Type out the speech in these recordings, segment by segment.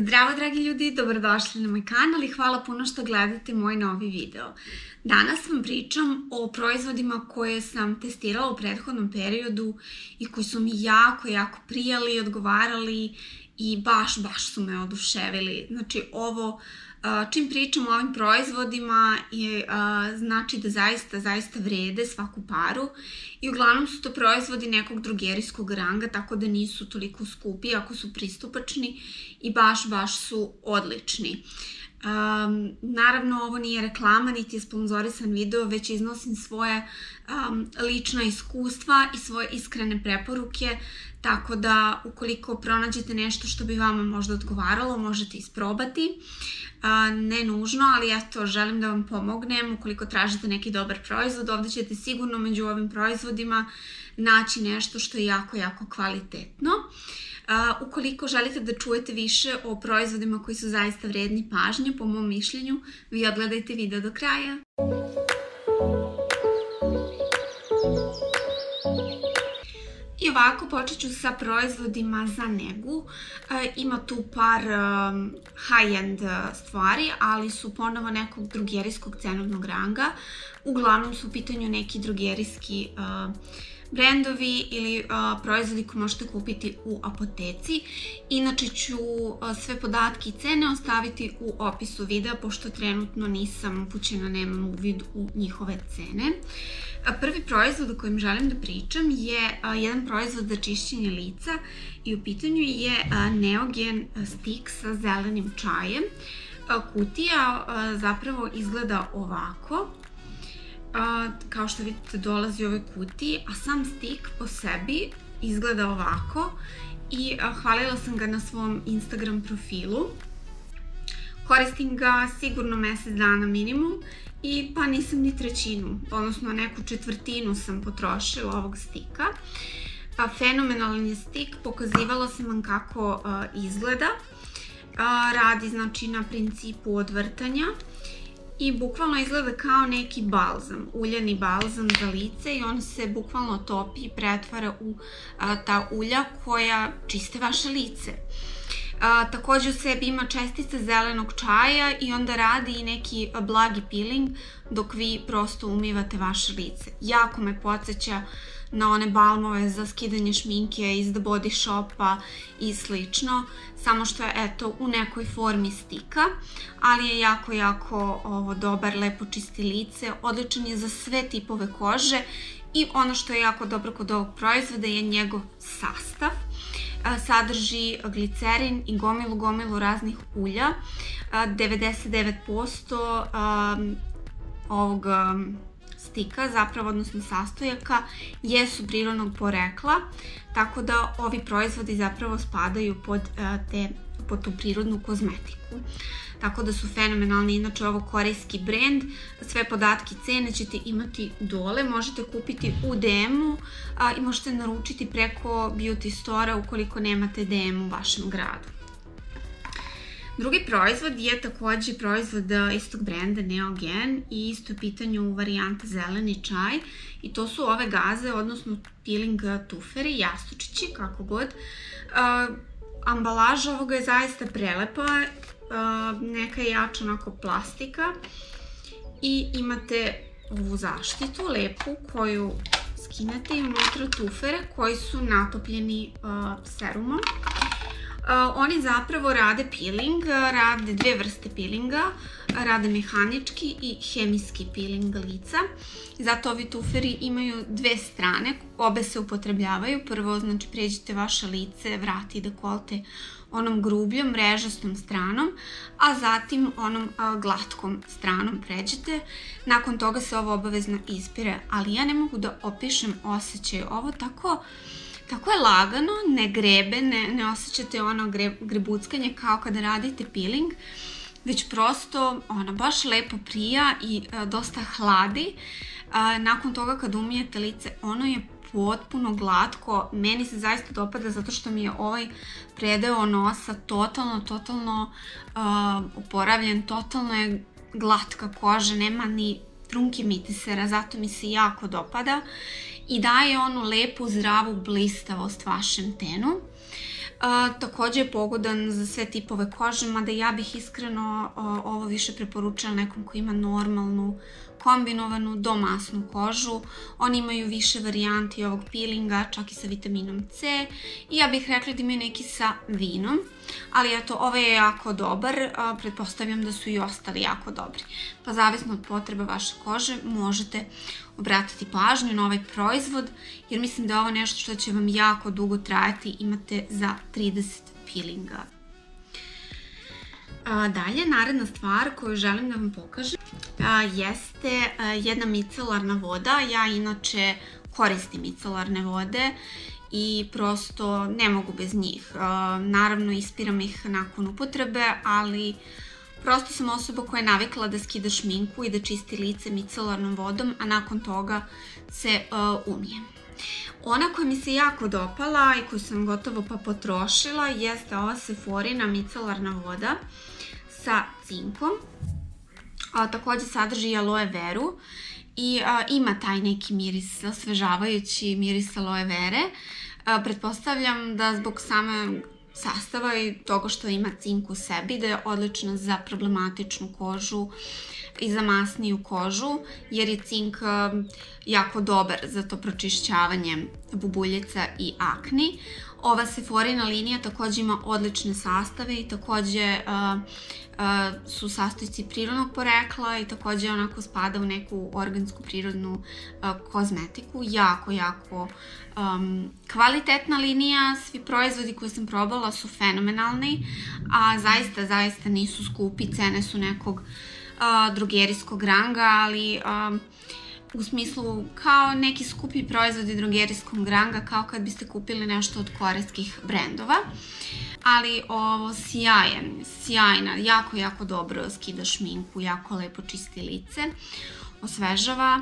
Zdravo dragi ljudi, dobrodošli na moj kanal i hvala puno što gledate moj novi video. Danas vam pričam o proizvodima koje sam testirala u prethodnom periodu i koji su mi jako prijali, odgovarali i baš su me oduševili. Znači čim pričam o ovim proizvodima znači da zaista vrede svaku paru i uglavnom su to proizvodi nekog drogerijskog ranga, tako da nisu toliko skupi ako su pristupačni i baš su odlični. Naravno, ovo nije reklama niti je sponzorisan video, već iznosim svoje lična iskustva i svoje iskrene preporuke, tako da ukoliko pronađete nešto što bi vama možda odgovaralo, možete isprobati. Ne nužno, ali eto, želim da vam pomognem. Ukoliko tražite neki dobar proizvod, ovdje ćete sigurno među ovim proizvodima naći nešto što je jako kvalitetno. Ukoliko želite da čujete više o proizvodima koji su zaista vredni pažnje, po mom mišljenju, vi odgledajte video do kraja. I ovako, počet ću sa proizvodima za negu. Ima tu par high-end stvari, ali su ponovo nekog drogerijskog cenovnog ranga. Uglavnom su u pitanju neki drogerijski brendovi ili proizvodi koje možete kupiti u apoteci. Inače ću sve podatke i cene ostaviti u opisu videa, pošto trenutno nisam upućena, nemam uvid u njihove cene. Prvi proizvod o kojem želim da pričam je jedan proizvod za čišćenje lica i u pitanju je Neogen stick sa zelenim čajem. Kutija zapravo izgleda ovako. Kao što vidite, dolazi u ovoj kutiji, a sam stik po sebi izgleda ovako i hvalila sam ga na svom Instagram profilu. Koristim ga sigurno mjesec dana minimum i pa nisam ni trećinu, odnosno neku četvrtinu sam potrošila ovog stika. Fenomenalan je stik, pokazivala sam vam kako izgleda. Radi znači na principu odvrtanja i bukvalno izgleda kao neki balzam, uljani balzam za lice i on se bukvalno topi i pretvara u ta ulja koja čiste vaše lice. Također u sebi ima čestice zelenog čaja i onda radi i neki blagi peeling dok vi prosto umivate vaše lice. Jako me podsjeća na one balmove za skidanje šminke iz The Body Shopa i slično, samo što je eto u nekoj formi stika, ali je jako dobar, lepo čisti lice, odličan je za sve tipove kože i ono što je jako dobro kod ovog proizvoda je njegov sastav. Sadrži glicerin i gomilu raznih ulja. 99% ovog stika, zapravo, odnosno sastojaka, jesu prirodnog porekla, tako da ovi proizvodi zapravo spadaju pod tu prirodnu kozmetiku. Tako da su fenomenalni, inače ovo korejski brend, sve podatke i cene ćete imati dole, možete kupiti u DM-u i možete naručiti preko Beauty Store-a ukoliko nemate DM u vašem gradu. Drugi proizvod je također proizvod istog brenda Neogen i isto u pitanju varijanta zeleni čaj i to su ove gaze, odnosno peeling tuferi, jastučići, kako god. Ambalaža ovoga je zaista prelepa, neka je jača onako plastika i imate ovu zaštitu lepu koju skinete i unutra tufere koji su natopljeni serumom. Oni zapravo rade peeling, rade dve vrste peelinga, rade mehanički i hemijski peeling lica. Zato ovi tuferi imaju dve strane, obe se upotrebljavaju. Prvo, znači, pređite vaše lice, vrati i dekolte onom grubljom, mrežastom stranom, a zatim onom glatkom stranom pređete. Nakon toga se ovo obavezno ispire, ali ja ne mogu da opišem osjećaj. Ovo tako je lagano, ne grebe, ne osjećate ono grebuckanje kao kada radite peeling, već prosto ona baš lepo prija i dosta hladi. Nakon toga kad umijete lice, ono je potpuno glatko. Meni se zaista dopada zato što mi je ovaj predeo nosa totalno oporavljen, totalno je glatka koža, nema ni trunke mitisera, zato mi se jako dopada i daje onu lepu, zdravu blistavost vašem tenu. Također je pogodan za sve tipove kože, mada ja bih iskreno ovo više preporučila nekom koji ima normalnu, kombinovanu do masnu kožu. Oni imaju više varijanti ovog peelinga, čak i sa vitaminom C. I ja bih rekla da imaju neki sa vinom. Ali eto, ovaj je jako dobar, pretpostavljam da su i ostali jako dobri. Pa zavisno od potreba vaše kože možete obratiti pažnju na ovaj proizvod, jer mislim da je ovo nešto što će vam jako dugo trajati, imate za 30 peelinga. Dalje, naredna stvar koju želim da vam pokažem jeste jedna micelarna voda. Ja inače koristim micelarne vode i prosto ne mogu bez njih. Naravno, ispiram ih nakon upotrebe, ali prosto sam osoba koja je navikla da skida šminku i da čisti lice micelarnom vodom, a nakon toga se umije. Ona koja mi se jako dopala i koju sam gotovo pa potrošila jeste ova Sephorina micelarna voda sa cinkom. Također sadrži aloe veru i ima taj neki miris, osvežavajući miris aloe vere. Pretpostavljam da zbog same sastava i toga što ima cink u sebi, da je odlična za problematičnu kožu i za masniju kožu, jer je cink jako dobar za to pročišćavanje bubuljica i akni. Ova Sephorina linija također ima odlične sastave i također su sastojci prirodnog porekla i također onako spada u neku organsku prirodnu kozmetiku. Jako kvalitetna linija. Svi proizvodi koje sam probala su fenomenalni, a zaista nisu skupi. Cene su nekog drogerijskog ranga, ali u smislu kao neki skupi proizvodi drogerijskog ranga, kao kad biste kupili nešto od korejskih brendova. Ali ovo sjajna, jako dobro skida šminku, jako lepo čisti lice, osvežava.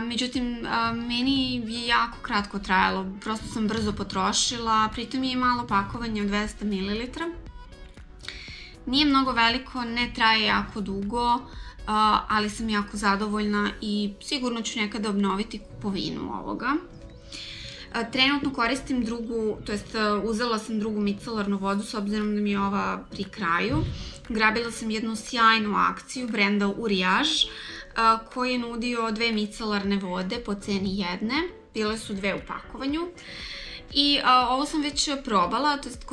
Međutim, meni je jako kratko trajalo, prosto sam brzo potrošila, pritom je malo pakovanje od 200 ml. Nije mnogo veliko, ne traje jako dugo, ali sam jako zadovoljna i sigurno ću nekada obnoviti kupovinu ovoga. Trenutno koristim uzela sam drugu micelarnu vodu s obzirom da mi je ova pri kraju. Grabila sam jednu sjajnu akciju brenda Uriage koji je nudio 2 micelarne vode po ceni jedne. Bile su 2 u pakovanju. I ovo sam već probala, to jest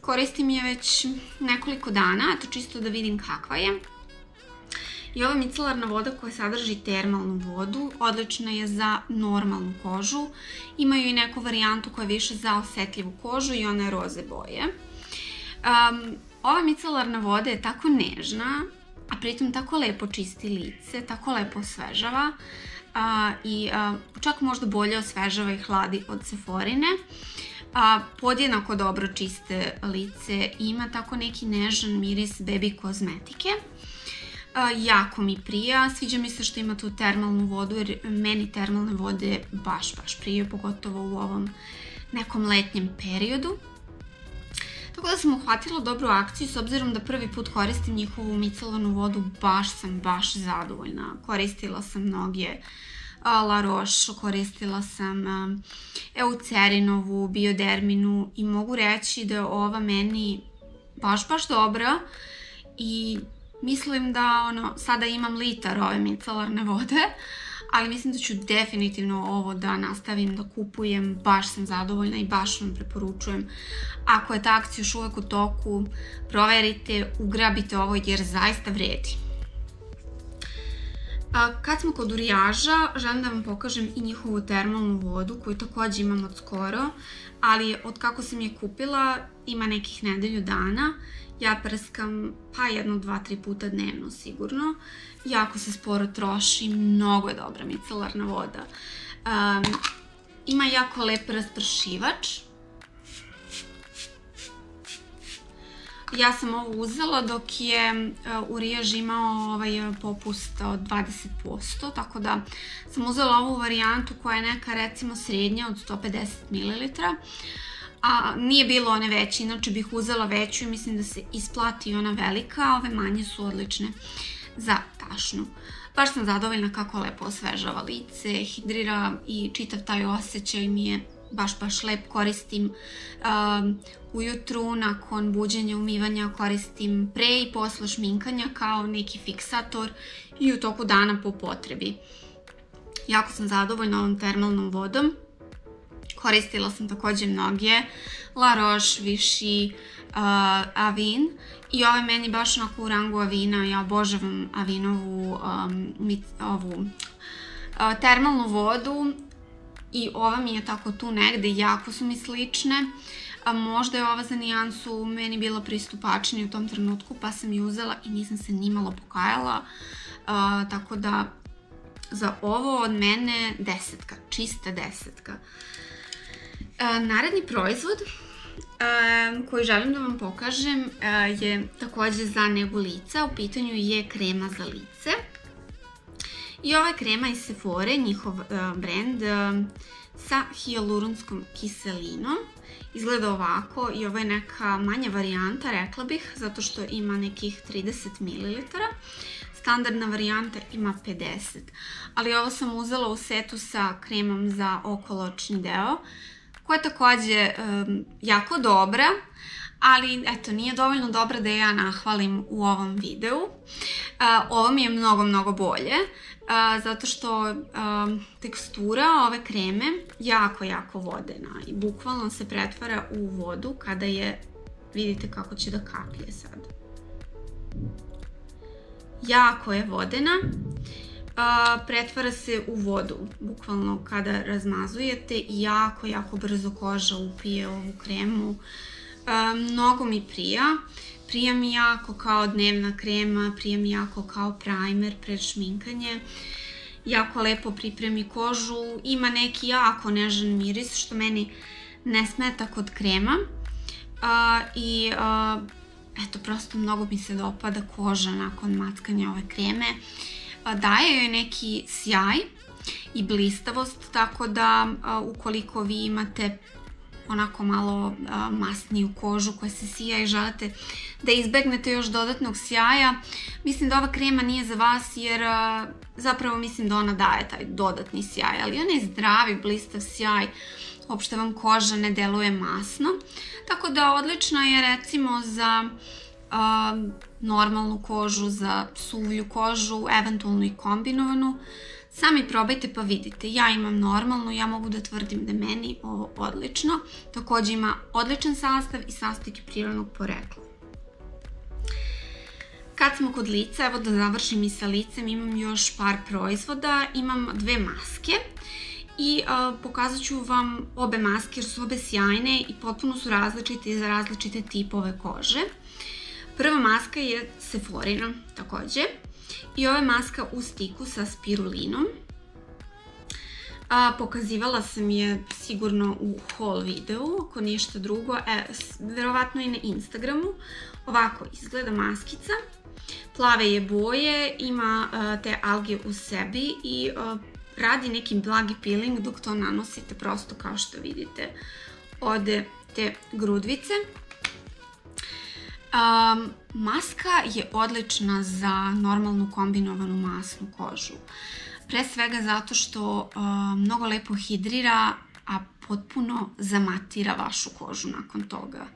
koristim je već nekoliko dana, eto čisto da vidim kakva je. I ova micelarna voda koja sadrži termalnu vodu odlična je za normalnu kožu. Imaju i neku varijantu koja je više za osetljivu kožu i ona je roze boje. Ova micelarna voda je tako nežna, a pritom tako lepo čisti lice, tako lepo osvežava i čak možda bolje osvežava i hladi od Sephorine. Podjednako dobro čiste lice i ima tako neki nežan miris baby kozmetike. Jako mi prija, sviđa mi se što ima tu termalnu vodu jer meni termalne vode baš prije, pogotovo u ovom nekom letnjem periodu. Tako da sam uhvatila dobru akciju s obzirom da prvi put koristim njihovu micelarnu vodu, baš zadovoljna. Koristila sam mnoge La Roche, koristila sam Eucerinovu, Bioderminu i mogu reći da je ova meni baš dobra i mislim da sada imam litar ove micelarne vode, ali mislim da ću definitivno ovo da nastavim da kupujem, baš sam zadovoljna i baš vam preporučujem. Ako je ta akcija još uvek u toku, proverite, ugrabite ovo jer zaista vredi. Kad smo kod Uriagea, želim da vam pokažem i njihovu termalnu vodu koju također imam od skoro, ali od kako sam je kupila ima nekih nedelju dana. Ja prskam pa 1, 2, 3 puta dnevno sigurno. Jako se sporo troši, mnogo je dobra micelarna voda. Ima jako lep raspršivač. Ja sam ovo uzela dok je Uriage imao ovaj popust od 20%, tako da sam uzela ovu varijantu koja je neka recimo srednja od 150 ml. A nije bilo one veće, inače bih uzela veću i mislim da se isplati ona velika, a ove manje su odlične za tašnu. Baš sam zadovoljna kako lepo osvežava lice, hidrira i čitav taj osjećaj mi je baš lep, koristim ujutru, nakon buđenja, umivanja, koristim pre i posle šminkanja kao neki fiksator i u toku dana po potrebi. Jako sam zadovoljna ovom termalnom vodom. Koristila sam takođe mnoge, La Roche, Vichy, Avene i ovo je meni baš onako u rangu Avena. Ja obožavam Avenovu termalnu vodu i ova mi je tako tu negde, jako su mi slične. Možda je ova za nijansu meni bila pristupačnija u tom trenutku pa sam ju uzela i nisam se nimalo pokajala, tako da za ovo od mene 10, čista 10. Naredni proizvod koji želim da vam pokažem je takođe za negu lica, u pitanju je krema za lice. I ova je krema iz Sephore, njihov brand sa hijaluronskom kiselinom. Izgleda ovako i ovo je neka manja varijanta, rekla bih, zato što ima nekih 30 ml. Standardna varijanta ima 50, ali ovo sam uzela u setu sa kremom za okoločni deo, koja je takođe jako dobra, ali eto, nije dovoljno dobra da je nahvalim u ovom videu. Ovo mi je mnogo bolje, zato što tekstura ove kreme jako vodena i bukvalno se pretvara u vodu kada je, vidite kako će da kaplje sad. Jako je vodena, pretvara se u vodu, bukvalno kada razmazujete i jako brzo koža upije ovu kremu. Mnogo mi prija mi jako kao dnevna krema, prija mi jako kao primer pred šminkanje, jako lepo pripremi kožu, ima neki jako nežan miris što meni ne smeta kod krema i eto, prosto mnogo mi se dopada koža nakon mackanja ove kreme. Daje joj neki sjaj i blistavost, tako da ukoliko vi imate onako malo masniju kožu koja se sija i želite da izbegnete još dodatnog sjaja, mislim da ova krema nije za vas jer zapravo mislim da ona daje taj dodatni sjaj, ali on je zdravi, blistav sjaj, uopšte vam koža ne deluje masno, tako da odlična je recimo za normalnu kožu, za suvlju kožu, eventualno i kombinovanu. Sami probajte pa vidite. Ja imam normalnu, ja mogu da tvrdim da je meni ovo odlično. Takođe ima odličan sastav i sastojke prirodnog porekla. Kad smo kod lica, evo da završim i sa licem, imam još par proizvoda. Imam dve maske i pokazat ću vam obe maske jer su obe sjajne i potpuno su različite za različite tipove kože. Prva maska je Sephorina takođe i ovo je maska u stiku sa spirulinom. Pokazivala sam je sigurno u haul videu, ako ništa drugo, verovatno i na Instagramu. Ovako izgleda maskica, plave je boje, ima te alge u sebi i radi neki blagi peeling dok to nanosite, prosto kao što vidite ode te grudvice. Maska je odlična za normalnu kombinovanu masnu kožu. Pre svega zato što mnogo lepo hidrira, a potpuno zamatira vašu kožu nakon toga.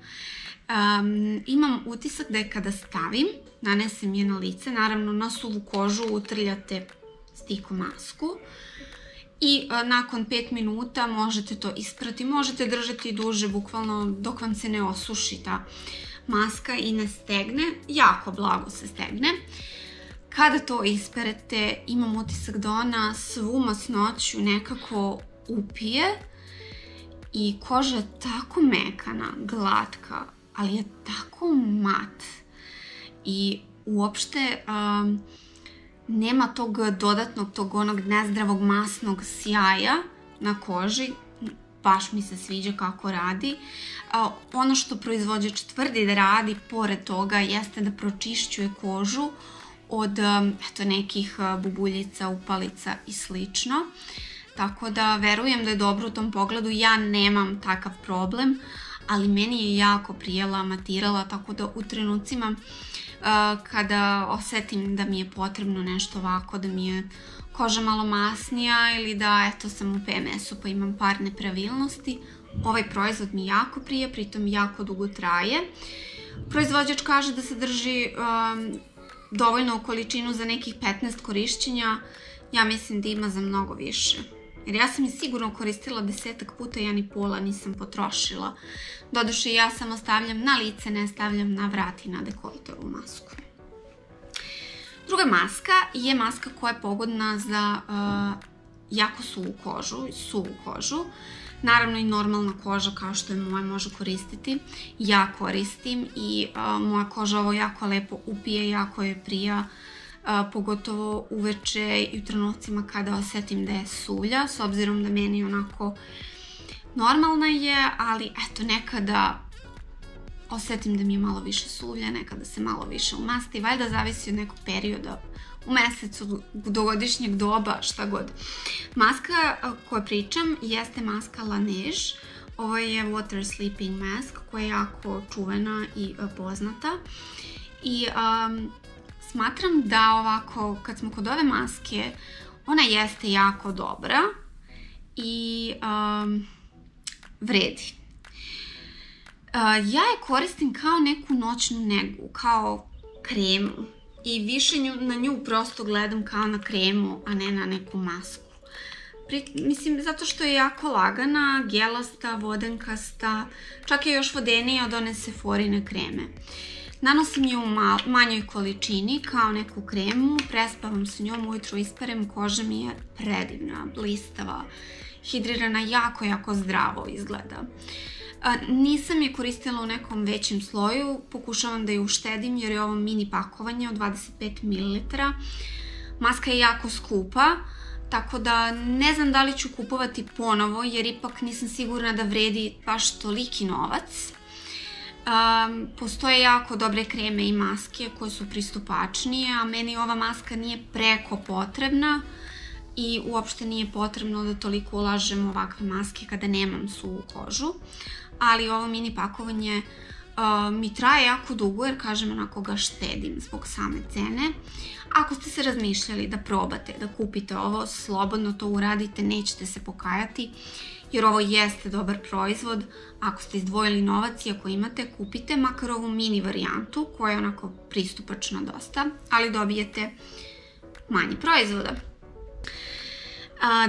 Imam utisak da je kada stavim, nanesem je na lice, naravno na suvu kožu utrljate stiku masku i nakon 5 minuta možete to isprati, možete držati duže, bukvalno dok vam se ne osuši ta maska i ne stegne, jako blago se stegne. Kada to isperete, imam utisak da ona svu masnoću nekako upije i koža je tako mekana, glatka, ali je tako mat i uopšte nema tog dodatnog, tog onog nezdravog masnog sjaja na koži. Baš mi se sviđa kako radi. Ono što proizvođač tvrdi da radi pored toga jeste da pročišćuje kožu od nekih bubuljica, upalica i slično. Tako da verujem da je dobro u tom pogledu. Ja nemam takav problem, ali meni je jako prijela, matirala, tako da u trenucima kada osetim da mi je potrebno nešto ovako, da mi je koža malo masnija ili da eto sam u PMS-u pa imam par nepravilnosti, ovaj proizvod mi jako prija, pritom jako dugo traje. Proizvođač kaže da sadrži dovoljnu količinu za nekih 15 korišćenja, ja mislim da ima za mnogo više. Jer ja sam je sigurno koristila 10 puta, ja ni pola nisam potrošila. Doduše ja samo stavljam na lice, ne stavljam na vrat i na dekoltovu masku. Druga maska je maska koja je pogodna za jako suvu kožu. Naravno i normalna koža kao što je moja može koristiti. Ja koristim i moja koža ovo jako lepo upije, jako je prija, pogotovo uveče i u trenucima kada osetim da je suvlja, s obzirom da meni onako normalna je, ali eto nekada osetim da mi je malo više suvlja, nekada se malo više umasti, valjda zavisi od nekog perioda u mesecu, do godišnjeg doba, šta god. Maska koju pričam jeste maska Laneige. Ovo je Water Sleeping Mask koja je jako čuvena i poznata. I smatram da ovako, kad smo kod ove maske, ona jeste jako dobra i vredi. Ja je koristim kao neku noćnu negu, kao kremu. I više na nju prosto gledam kao na kremu, a ne na neku masku. Mislim, zato što je jako lagana, gelasta, vodenkasta, čak je još vodenija od one Sephorine kreme. Nanosim ju u manjoj količini kao neku kremu, prespavam sa njom, ujutro isperem, koža mi je predivna, blistava, hidrirana, jako, jako zdravo izgleda. Nisam je koristila u nekom većem sloju, pokušavam da je uštedim jer je ovo mini pakovanje od 25 ml. Maska je jako skupa, tako da ne znam da li ću kupovati ponovo jer ipak nisam sigurna da vredi baš toliki novac. Postoje jako dobre kreme i maske koje su pristupačnije, a meni ova maska nije preko potrebna i uopšte nije potrebno da toliko ulažem u ovakve maske kada nemam suvu kožu. Ali ovo mini pakovanje mi traje jako dugo jer kažem onako ga štedim zbog same cene. Ako ste se razmišljali da probate, da kupite ovo, slobodno to uradite, nećete se pokajati jer ovo jeste dobar proizvod. Ako ste izdvojili novac i ako imate, kupite makar ovu mini varijantu koja je onako pristupačna dosta, ali dobijete manje proizvoda.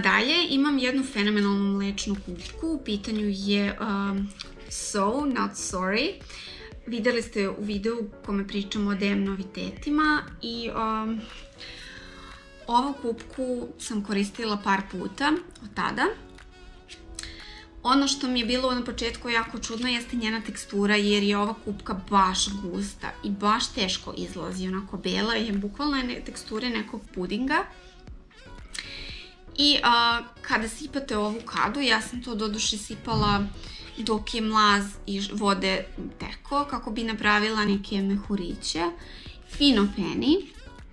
Dalje imam jednu fenomenalnu mlečnu kupku, u pitanju je So Not Sorry. Videli ste u videu u kome pričam o DM novitetima i ovu kupku sam koristila par puta od tada. Ono što mi je bilo na početku jako čudno jeste njena tekstura jer je ova kupka baš gusta i baš teško izlazi, onako bela je, bukvalno je teksture nekog pudinga. I kada sipate ovu kadu, ja sam to doduše sipala dok je mlaz i vode teko, kako bi napravila neke mehuriće. Fino peni,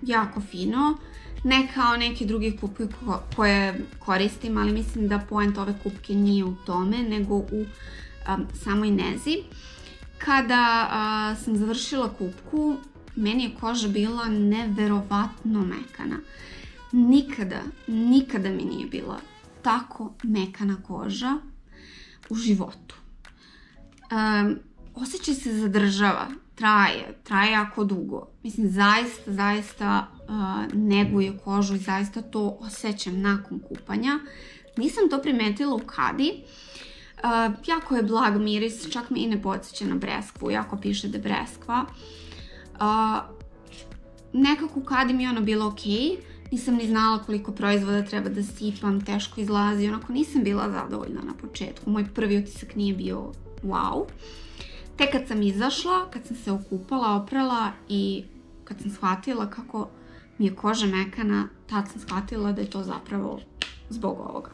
jako fino, ne kao neke druge kupke koje koristim, ali mislim da poenta ove kupke nije u tome, nego u samoj nezi. Kada sam završila kupku, meni je koža bila neverovatno mekana. Nikada mi nije bila tako mekana koža u životu. Osjećaj se zadržava, traje jako dugo. Mislim, zaista neguje kožu i zaista to osjećam nakon kupanja. Nisam to primetila u kadi. Jako je blag miris, čak me i ne podsjeća na breskvu, jako piše da je breskva. Nekako u kadi mi je ono bilo okej. Nisam ni znala koliko proizvoda treba da sipam, teško izlazi, onako nisam bila zadovoljna na početku. Moj prvi utisak nije bio wow. Tek kad sam izašla, kad sam se okupala, oprala i kad sam shvatila kako mi je koža mekana, tad sam shvatila da je to zapravo zbog ovoga.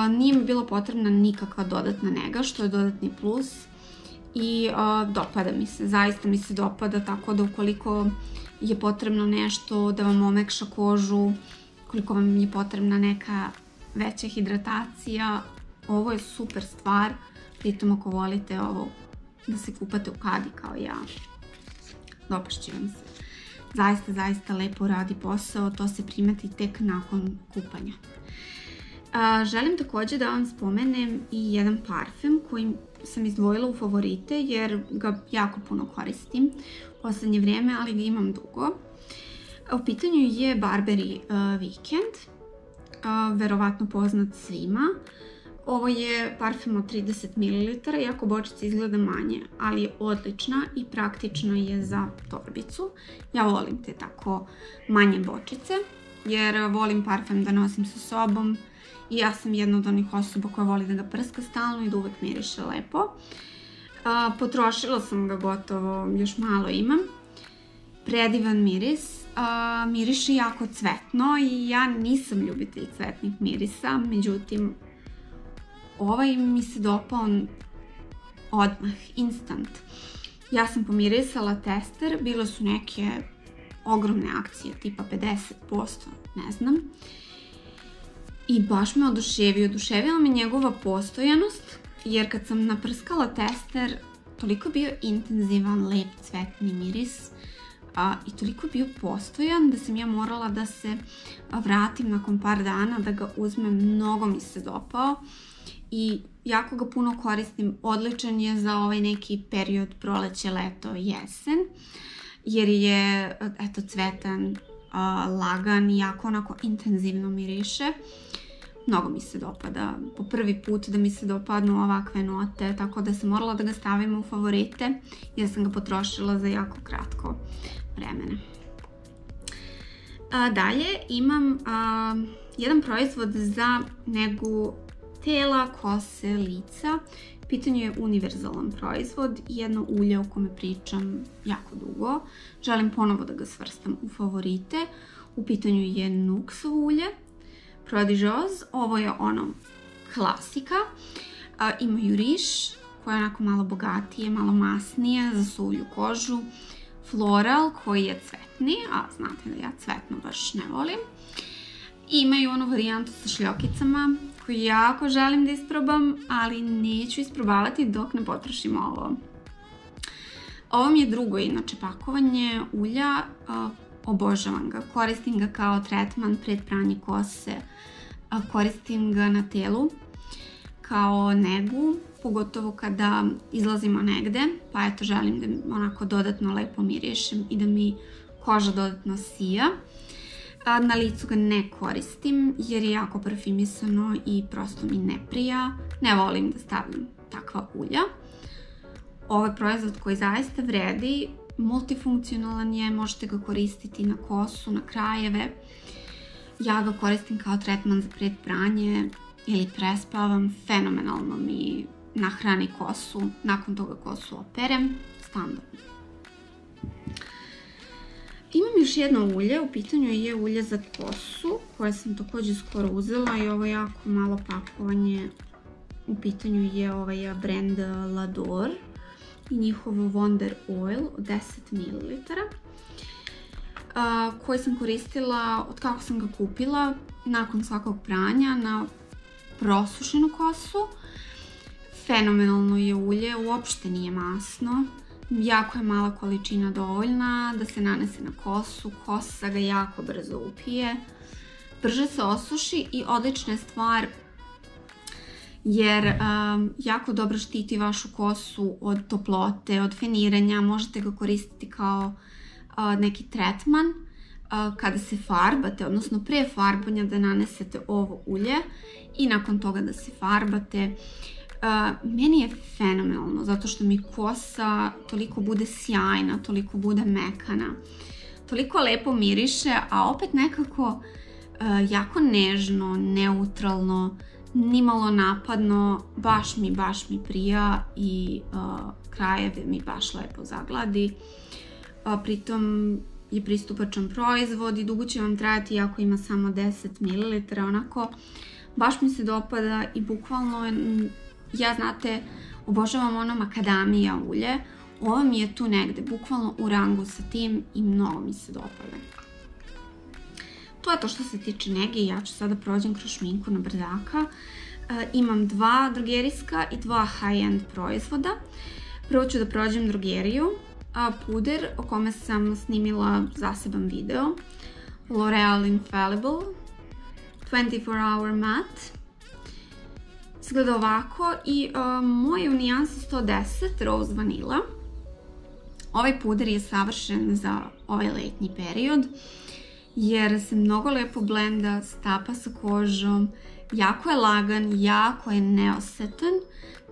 Nije mi bila potrebna nikakva dodatna nega, što je dodatni plus. I dopada mi se, zaista mi se dopada, tako da ukoliko je potrebno nešto da vam omekša kožu, koliko vam je potrebna neka veća hidratacija, ovo je super stvar. Pritom ako volite ovo da se kupate u kadi kao ja, dopašće vam se. Zaista lepo radi posao, to se primeti tek nakon kupanja. Želim također da vam spomenem i jedan parfem koji sam izdvojila u favorite jer ga jako puno koristim u poslednje vrijeme, ali ga imam dugo. U pitanju je Burberry Weekend, verovatno poznat svima. Ovo je parfem od 30 ml, iako bočica izgleda manje, ali je odlična i praktična je za torbicu. Ja volim te tako manje bočice, jer volim parfem da nosim sa sobom i ja sam jedna od onih osoba koja voli da ga prska stalno i da uvek miriše lepo. Potrošila sam ga gotovo, još malo imam. Predivan miris, miriše jako cvetno i ja nisam ljubitelj cvetnih mirisa, međutim ovaj mi se dopao odmah, instant. Ja sam pomirisala tester, bile su neke ogromne akcije, tipa 50%, ne znam. I baš me oduševila me njegova postojanost, jer kad sam naprskala tester, toliko bio intenzivan, lep, cvetni miris i toliko bio postojan da sam ja morala da se vratim nakon par dana, da ga uzmem, mnogo mi se dopao. I jako ga puno koristim, odličan je za ovaj neki period proleće, leto, jesen, jer je eto cvetan, lagan i jako onako intenzivno miriše. Mnogo mi se dopada, po prvi put da mi se dopadnu ovakve note, tako da sam morala da ga stavim u favorite jer sam ga potrošila za jako kratko vremena. Dalje imam jedan proizvod za negu tela, kose, lica. U pitanju je univerzalan proizvod i jedno ulje o kome pričam jako dugo. Želim ponovo da ga svrstam u favorite. U pitanju je Nuxovo ulje, Prodigious. Ovo je ono klasika. Imaju riš koja je onako malo bogatije, malo masnije za suvu kožu. Floral koji je cvetni, a znate da ja cvetno baš ne volim. I imaju onu varijantu sa šljokicama koju jako želim da isprobam, ali neću isprobavati dok ne potrošim ovo. Ovo mi je drugo inače pakovanje ulja, obožavam ga. Koristim ga kao tretman pred pranje kose, koristim ga na telu kao negu, pogotovo kada izlazimo negde, pa eto želim da onako dodatno lepo mirišem i da mi koža dodatno sija. Na licu ga ne koristim jer je jako parfimisano i prosto mi ne prija. Ne volim da stavljam takva ulja. Ovo je proizvod koji zaista vredi, multifunkcionalan je, možete ga koristiti na kosu, na krajeve. Ja ga koristim kao tretman za pred pranje ili prespavam, fenomenalno mi nahrani kosu, nakon toga kosu operem, standardno. Imam još jedno ulje, u pitanju je ulje za kosu koje sam također skoro uzela i ovo je jako malo pakovanje. U pitanju je ovaj brand L'Adore i njihov Wonder Oil od 10 ml koji sam koristila od kako sam ga kupila nakon svakog pranja na prosušenu kosu. Fenomenalno je ulje, uopšte nije masno. Jako je mala količina dovoljna da se nanese na kosu, kosa ga jako brzo upije, brže se osuši i odlična je stvar jer jako dobro štiti vašu kosu od toplote, od feniranja, možete ga koristiti kao neki tretman kada se farbate, odnosno pre farbanja da nanesete ovo ulje i nakon toga da se farbate. Meni je fenomenalno zato što mi kosa toliko bude sjajna, toliko bude mekana, toliko lepo miriše, a opet nekako jako nežno, neutralno, nimalo napadno, baš mi prija i krajeve mi baš lepo zagladi. Pritom je pristupačan proizvod i dugo će vam trajati ako ima samo 10 ml, onako baš mi se dopada i bukvalno ja, znate, obožavam ono makadamija ulje, ovo mi je tu negde, bukvalno u rangu sa tim i mnogo mi se dopada. To je to što se tiče nege i ja ću sada prođem kroz šminku na brzaka. Imam 2 drogerijska i 2 high-end proizvoda. Prvo ću da prođem drogeriju. Puder o kome sam snimila zaseban video. L'Oreal Infallible 24 Hour Matte. Izgleda ovako i moj je u nijansi 110 Rose Vanilla. Ovaj puder je savršen za ovaj letnji period jer se mnogo lepo blenda, stapa sa kožom, jako je lagan, jako je neosetan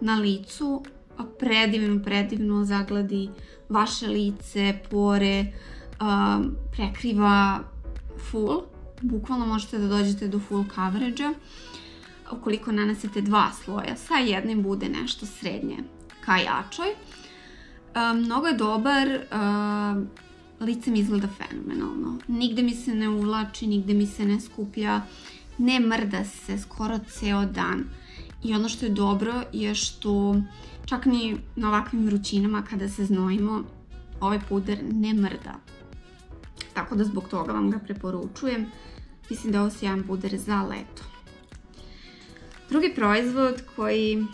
na licu, predivno zagladi vaše lice, pore, prekriva full, bukvalno možete da dođete do full coverage-a ukoliko nanesete 2 sloja, sa jednim bude nešto srednje ka jačoj. Mnogo je dobar, lice mi izgleda fenomenalno, nigde mi se ne uvlači, nigde mi se ne skuplja, ne mrda se skoro ceo dan. I ono što je dobro je što čak ni na ovakvim vrućinama kada se znojimo, ovaj puder ne mrda. Tako da zbog toga vam ga preporučujem. Mislim da je ovo sjajan puder za leto. Drugi proizvod koji,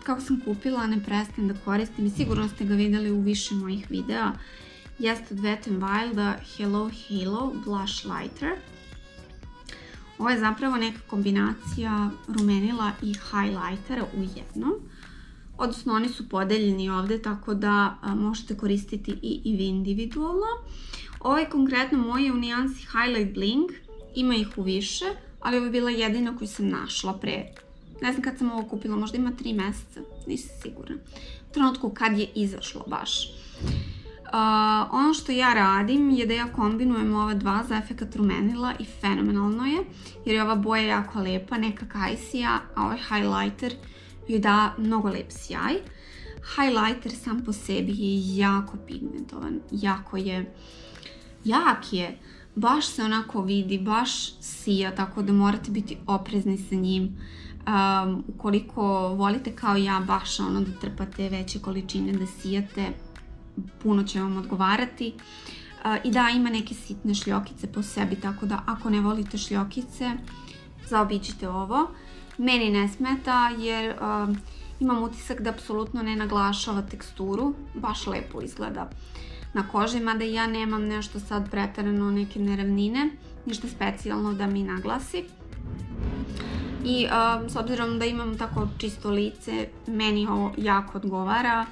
kako sam kupila, ne prestajem da koristim i sigurno ste ga vidjeli u više mojih videa, jeste od Wet n Wilda Hello Halo Blush Lighter. Ovo je zapravo neka kombinacija rumenila i highlightera u jednom. Odnosno oni su podeljeni ovdje tako da možete koristiti i vi individualno. Ovo je konkretno moje u nijansi Highlight Bling. Ima ih u više, ali ovo je bila jedina koju sam našla pre. Ne znam kad sam ovo kupila, možda ima 3 mjeseca, nisam sigurna. U trenutku kad je izašlo baš. Ono što ja radim je da ja kombinujem ova dva za efekat rumenila i fenomenalno je, jer je ova boja jako lepa, neka kajsija, a ovaj highlighter joj da mnogo lep sjaj. Highlighter sam po sebi je jako pigmentovan, jak je, baš se onako vidi, baš sija, tako da morate biti oprezni sa njim. Ukoliko volite kao ja baš ono da trpate veće količine, da sijate, puno će vam odgovarati. I da, ima neke sitne šljokice po sebi, tako da ako ne volite šljokice, zaobiđite ovo. Meni ne smeta jer imam utisak da apsolutno ne naglašava teksturu, baš lepo izgleda na koži, mada ja nemam nešto sad preterano, neke neravnine, ništa specijalno da mi naglasi. I s obzirom da imam tako čisto lice, meni ovo jako odgovara.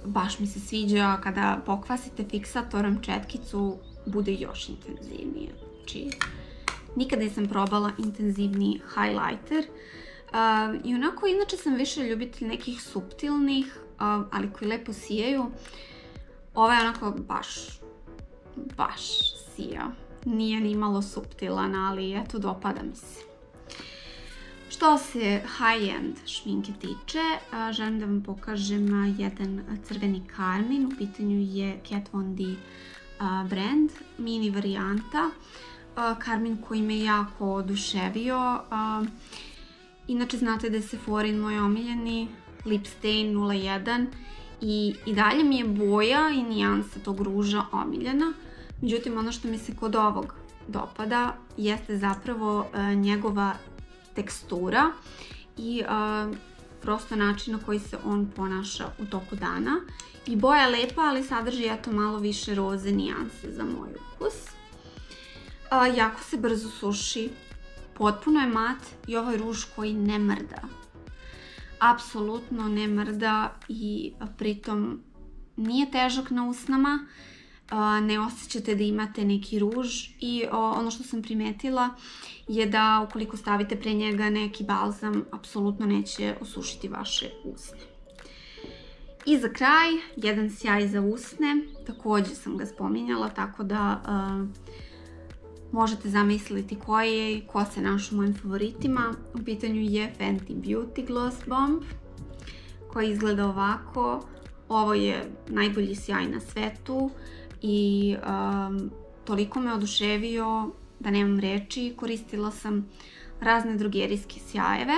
Baš mi se sviđa kada pokvasite fiksatorom četkicu, bude još intenzivnije. Znači, nikada nisam probala intenzivni highlighter. I onako, inače sam više ljubitelj nekih suptilnih, ali koji lepo sijaju. Ovo je onako baš sija. Nije ni malo suptilan, ali eto, dopada mi se. Što se high-end šminke tiče, želim da vam pokažem jedan crveni karmin. U pitanju je Kat Von D brand, mini varijanta. Karmin koji me jako oduševio. Inače znate da je Sephorin moj omiljeni lip stain 01 i dalje mi je boja i nijansa tog ruža omiljena. Međutim, ono što mi se kod ovog dopada jeste zapravo njegova tekstura i prosto način na koji se on ponaša u toku dana. I boja je lepa, ali sadrži eto malo više roze nijanse za moj ukus. Jako se brzo suši, potpuno je mat i ovo je ruž koji ne mrda. Apsolutno ne mrda i pritom nije težak na usnama, ne osjećate da imate neki ruž i ono što sam primetila je da ukoliko stavite pre njega neki balzam, apsolutno neće osušiti vaše usne. I za kraj, jedan sjaj za usne, također sam ga spominjala, tako da možete zamisliti koji je i ko se našao u mojim favoritima. U pitanju je Fenty Beauty Gloss Bomb, koji izgleda ovako. Ovo je najbolji sjaj na svetu i toliko me oduševio da nemam reči. Koristila sam razne drogerijske sjajeve,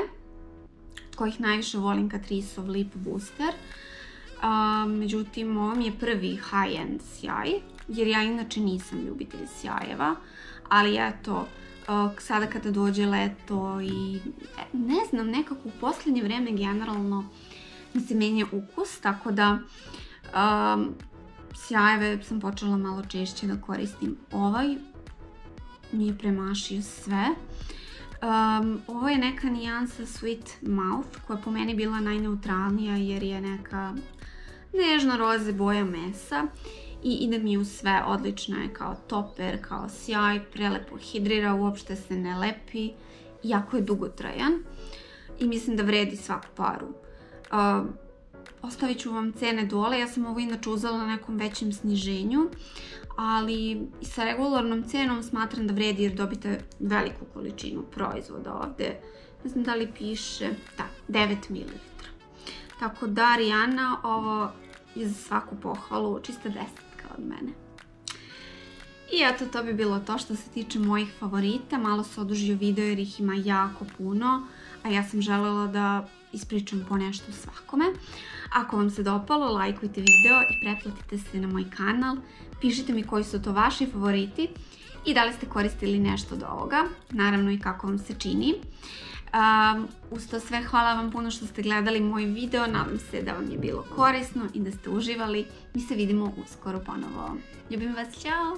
od kojih najviše volim Catriceov Lip Booster. Međutim, ovo mi je prvi high-end sjaj, jer ja inače nisam ljubitelj sjajeva, ali eto, sada kada dođe leto i ne znam, nekako u posljednje vreme generalno mi se menja ukus, tako da sjajeve sam počela malo češće da koristim. Ovaj nije premašio sve. Ovo je neka nijansa Sweet Mouth koja je po meni bila najneutralnija jer je neka nežno roze boja mesa i ide mi u sve, odlično je kao toper, kao sjaj, prelepo hidrira, uopšte se ne lepi, jako je dugotrajan i mislim da vredi svaku paru. Ostavit ću vam cene dole, ja sam ovo inače uzela na nekom većem sniženju, ali i sa regularnom cenom smatram da vredi jer dobite veliku količinu proizvoda ovde. Ne znam da li piše, da, 9 ml. Tako da, Rijana, ovo je za svaku pohvalu, čista 10 od mene. I eto, to bi bilo to što se tiče mojih favorita. Malo se odužio video jer ih ima jako puno, a ja sam želela da ispričam po nešto svakome. Ako vam se dopalo, lajkujte video i pretplatite se na moj kanal. Pišite mi koji su to vaši favoriti i da li ste koristili nešto od ovoga. Naravno i kako vam se čini. Uz to sve, hvala vam puno što ste gledali moj video, nadam se da vam je bilo korisno i da ste uživali. Mi se vidimo uskoro ponovo. Ljubim vas, ćao!